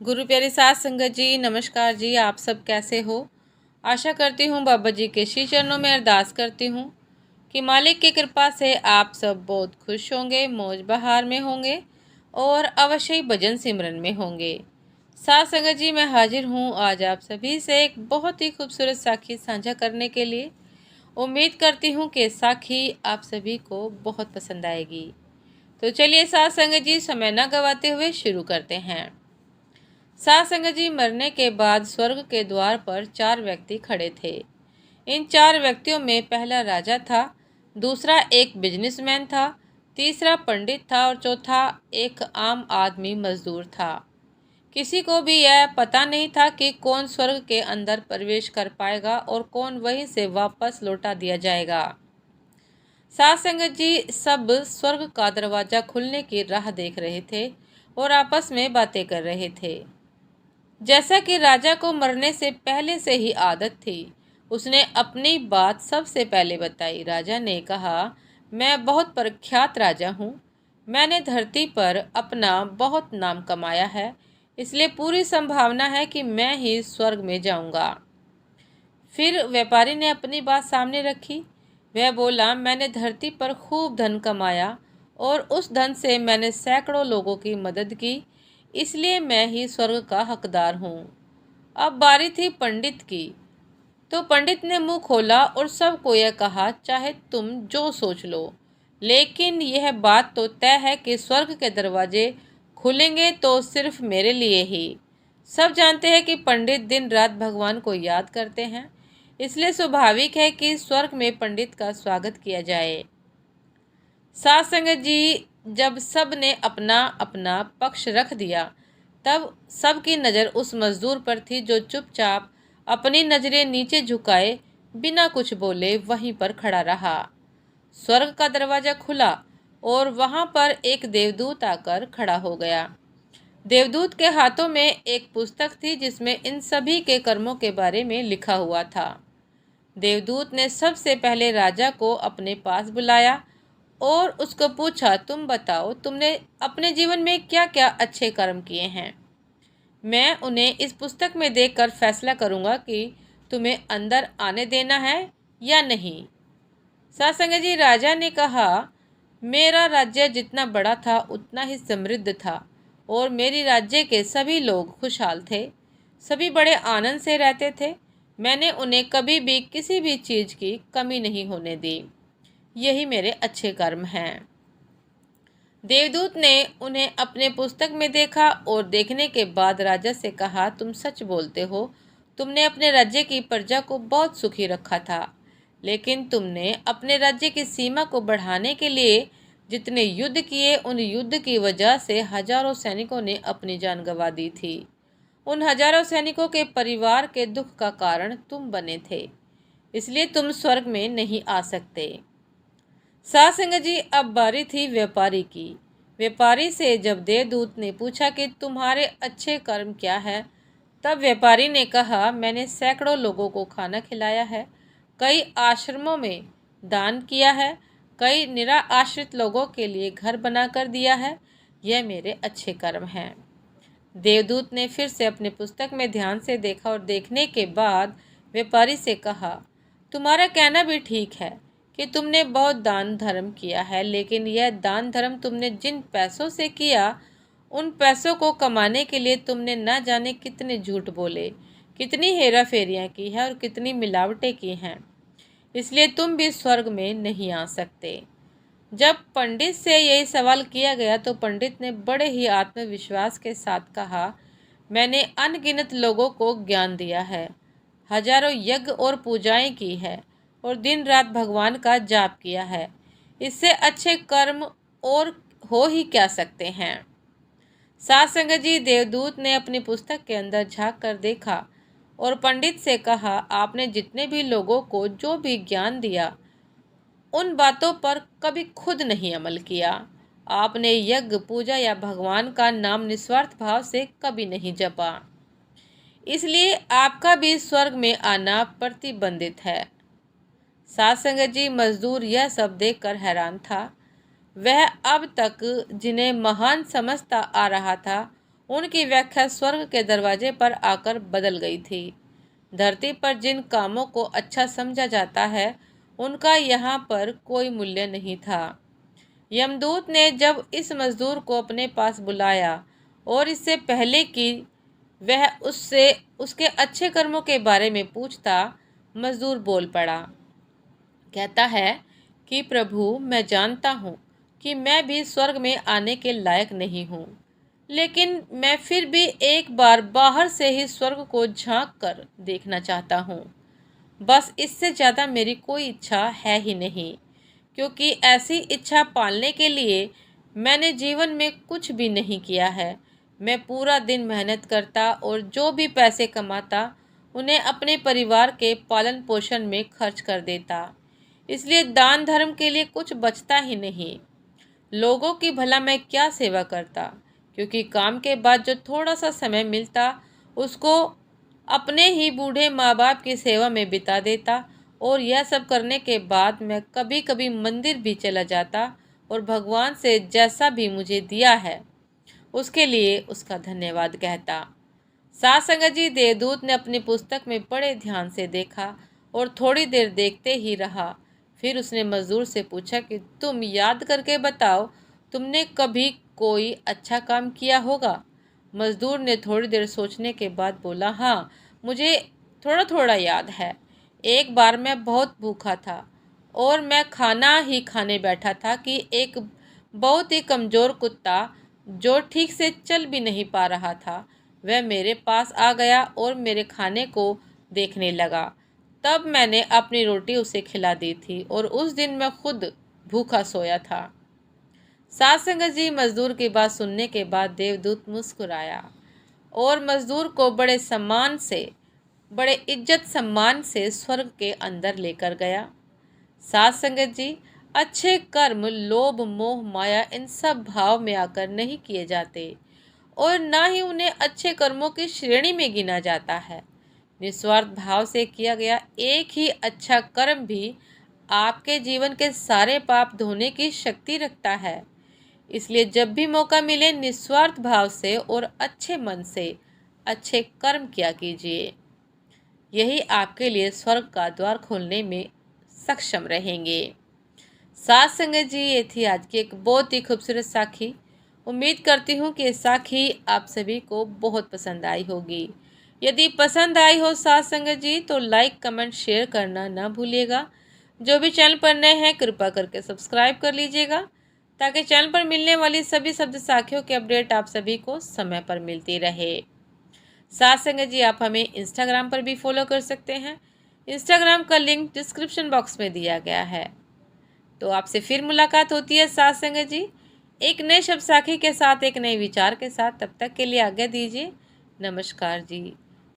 गुरु प्यारी साथ संगत जी, नमस्कार जी। आप सब कैसे हो? आशा करती हूँ बाबा जी के श्री चरणों में अरदास करती हूँ कि मालिक की कृपा से आप सब बहुत खुश होंगे, मौज बहार में होंगे और अवश्य ही भजन सिमरन में होंगे। साथ संगत जी, मैं हाजिर हूँ आज आप सभी से एक बहुत ही खूबसूरत साखी साझा करने के लिए। उम्मीद करती हूँ कि साखी आप सभी को बहुत पसंद आएगी। तो चलिए साथ संगत जी, समय न गवाते हुए शुरू करते हैं। साथ संगत जी, मरने के बाद स्वर्ग के द्वार पर 4 व्यक्ति खड़े थे। इन 4 व्यक्तियों में पहला राजा था, दूसरा एक बिजनेसमैन था, तीसरा पंडित था और चौथा एक आम आदमी मजदूर था। किसी को भी यह पता नहीं था कि कौन स्वर्ग के अंदर प्रवेश कर पाएगा और कौन वहीं से वापस लौटा दिया जाएगा। साथ संगत जी, सब स्वर्ग का दरवाजा खुलने की राह देख रहे थे और आपस में बातें कर रहे थे। जैसा कि राजा को मरने से पहले से ही आदत थी, उसने अपनी बात सबसे पहले बताई। राजा ने कहा, मैं बहुत प्रख्यात राजा हूँ। मैंने धरती पर अपना बहुत नाम कमाया है, इसलिए पूरी संभावना है कि मैं ही स्वर्ग में जाऊंगा। फिर व्यापारी ने अपनी बात सामने रखी। वह बोला, मैंने धरती पर खूब धन कमाया और उस धन से मैंने सैकड़ों लोगों की मदद की, इसलिए मैं ही स्वर्ग का हकदार हूँ। अब बारी थी पंडित की। तो पंडित ने मुंह खोला और सबको यह कहा, चाहे तुम जो सोच लो, लेकिन यह बात तो तय है कि स्वर्ग के दरवाजे खुलेंगे तो सिर्फ मेरे लिए ही। सब जानते हैं कि पंडित दिन रात भगवान को याद करते हैं, इसलिए स्वाभाविक है कि स्वर्ग में पंडित का स्वागत किया जाए। साथ संगत जी, जब सब ने अपना अपना पक्ष रख दिया, तब सबकी नज़र उस मजदूर पर थी जो चुपचाप अपनी नज़रें नीचे झुकाए बिना कुछ बोले वहीं पर खड़ा रहा। स्वर्ग का दरवाजा खुला और वहां पर एक देवदूत आकर खड़ा हो गया। देवदूत के हाथों में एक पुस्तक थी जिसमें इन सभी के कर्मों के बारे में लिखा हुआ था। देवदूत ने सबसे पहले राजा को अपने पास बुलाया और उसको पूछा, तुम बताओ, तुमने अपने जीवन में क्या क्या अच्छे कर्म किए हैं। मैं उन्हें इस पुस्तक में देखकर फैसला करूंगा कि तुम्हें अंदर आने देना है या नहीं। सासंग जी, राजा ने कहा, मेरा राज्य जितना बड़ा था उतना ही समृद्ध था और मेरी राज्य के सभी लोग खुशहाल थे। सभी बड़े आनंद से रहते थे। मैंने उन्हें कभी भी किसी भी चीज़ की कमी नहीं होने दी। यही मेरे अच्छे कर्म हैं। देवदूत ने उन्हें अपने पुस्तक में देखा और देखने के बाद राजा से कहा, तुम सच बोलते हो। तुमने अपने राज्य की प्रजा को बहुत सुखी रखा था, लेकिन तुमने अपने राज्य की सीमा को बढ़ाने के लिए जितने युद्ध किए, उन युद्ध की वजह से हजारों सैनिकों ने अपनी जान गंवा दी थी। उन हजारों सैनिकों के परिवार के दुख का कारण तुम बने थे, इसलिए तुम स्वर्ग में नहीं आ सकते। साथ संगत जी, अब बारी थी व्यापारी की। व्यापारी से जब देवदूत ने पूछा कि तुम्हारे अच्छे कर्म क्या है, तब व्यापारी ने कहा, मैंने सैकड़ों लोगों को खाना खिलाया है, कई आश्रमों में दान किया है, कई निराश्रित लोगों के लिए घर बना कर दिया है। यह मेरे अच्छे कर्म हैं। देवदूत ने फिर से अपने पुस्तक में ध्यान से देखा और देखने के बाद व्यापारी से कहा, तुम्हारा कहना भी ठीक है कि तुमने बहुत दान धर्म किया है, लेकिन यह दान धर्म तुमने जिन पैसों से किया, उन पैसों को कमाने के लिए तुमने न जाने कितने झूठ बोले, कितनी हेरा फेरियाँ की है और कितनी मिलावटें की हैं, इसलिए तुम भी स्वर्ग में नहीं आ सकते। जब पंडित से यही सवाल किया गया तो पंडित ने बड़े ही आत्मविश्वास के साथ कहा, मैंने अनगिनत लोगों को ज्ञान दिया है, हजारों यज्ञ और पूजाएं की है और दिन रात भगवान का जाप किया है। इससे अच्छे कर्म और हो ही क्या सकते हैं। साथ संगत जी, देवदूत ने अपनी पुस्तक के अंदर झांक कर देखा और पंडित से कहा, आपने जितने भी लोगों को जो भी ज्ञान दिया, उन बातों पर कभी खुद नहीं अमल किया। आपने यज्ञ, पूजा या भगवान का नाम निस्वार्थ भाव से कभी नहीं जपा, इसलिए आपका भी स्वर्ग में आना प्रतिबंधित है। साथ संगत जी, मजदूर यह सब देखकर हैरान था। वह अब तक जिन्हें महान समझता आ रहा था, उनकी व्याख्या स्वर्ग के दरवाजे पर आकर बदल गई थी। धरती पर जिन कामों को अच्छा समझा जाता है उनका यहाँ पर कोई मूल्य नहीं था। यमदूत ने जब इस मजदूर को अपने पास बुलाया और इससे पहले कि वह उससे उसके अच्छे कर्मों के बारे में पूछता, मजदूर बोल पड़ा। कहता है कि प्रभु, मैं जानता हूँ कि मैं भी स्वर्ग में आने के लायक नहीं हूँ, लेकिन मैं फिर भी एक बार बाहर से ही स्वर्ग को झांक कर देखना चाहता हूँ। बस इससे ज़्यादा मेरी कोई इच्छा है ही नहीं, क्योंकि ऐसी इच्छा पालने के लिए मैंने जीवन में कुछ भी नहीं किया है। मैं पूरा दिन मेहनत करता और जो भी पैसे कमाता उन्हें अपने परिवार के पालन पोषण में खर्च कर देता, इसलिए दान धर्म के लिए कुछ बचता ही नहीं। लोगों की भला मैं क्या सेवा करता, क्योंकि काम के बाद जो थोड़ा सा समय मिलता उसको अपने ही बूढ़े माँ बाप की सेवा में बिता देता। और यह सब करने के बाद मैं कभी कभी मंदिर भी चला जाता और भगवान से जैसा भी मुझे दिया है उसके लिए उसका धन्यवाद कहता। साथ संगत जी, देवदूत ने अपनी पुस्तक में बड़े ध्यान से देखा और थोड़ी देर देखते ही रहा। फिर उसने मजदूर से पूछा कि तुम याद करके बताओ, तुमने कभी कोई अच्छा काम किया होगा? मजदूर ने थोड़ी देर सोचने के बाद बोला, हाँ, मुझे थोड़ा थोड़ा याद है। एक बार मैं बहुत भूखा था और मैं खाना ही खाने बैठा था कि एक बहुत ही कमज़ोर कुत्ता जो ठीक से चल भी नहीं पा रहा था, वह मेरे पास आ गया और मेरे खाने को देखने लगा। तब मैंने अपनी रोटी उसे खिला दी थी और उस दिन मैं खुद भूखा सोया था। सात संगत जी, मजदूर की बात सुनने के बाद देवदूत मुस्कुराया और मजदूर को बड़े इज्जत सम्मान से स्वर्ग के अंदर लेकर गया। सात संगत जी, अच्छे कर्म लोभ मोह माया इन सब भाव में आकर नहीं किए जाते और ना ही उन्हें अच्छे कर्मों की श्रेणी में गिना जाता है। निस्वार्थ भाव से किया गया एक ही अच्छा कर्म भी आपके जीवन के सारे पाप धोने की शक्ति रखता है। इसलिए जब भी मौका मिले निस्वार्थ भाव से और अच्छे मन से अच्छे कर्म किया कीजिए। यही आपके लिए स्वर्ग का द्वार खोलने में सक्षम रहेंगे। साथ संगत जी, ये थी आज की एक बहुत ही खूबसूरत साखी। उम्मीद करती हूँ कि ये साखी आप सभी को बहुत पसंद आई होगी। यदि पसंद आई हो साथ संगत जी तो लाइक कमेंट शेयर करना ना भूलिएगा। जो भी चैनल पर नए हैं कृपया करके सब्सक्राइब कर लीजिएगा, ताकि चैनल पर मिलने वाली सभी शब्द साखियों के अपडेट आप सभी को समय पर मिलती रहे। साथ संगत जी, आप हमें इंस्टाग्राम पर भी फॉलो कर सकते हैं। इंस्टाग्राम का लिंक डिस्क्रिप्शन बॉक्स में दिया गया है। तो आपसे फिर मुलाकात होती है साथ संगत जी, एक नए शब्द साखी के साथ, एक नए विचार के साथ। तब तक के लिए आज्ञा दीजिए। नमस्कार जी।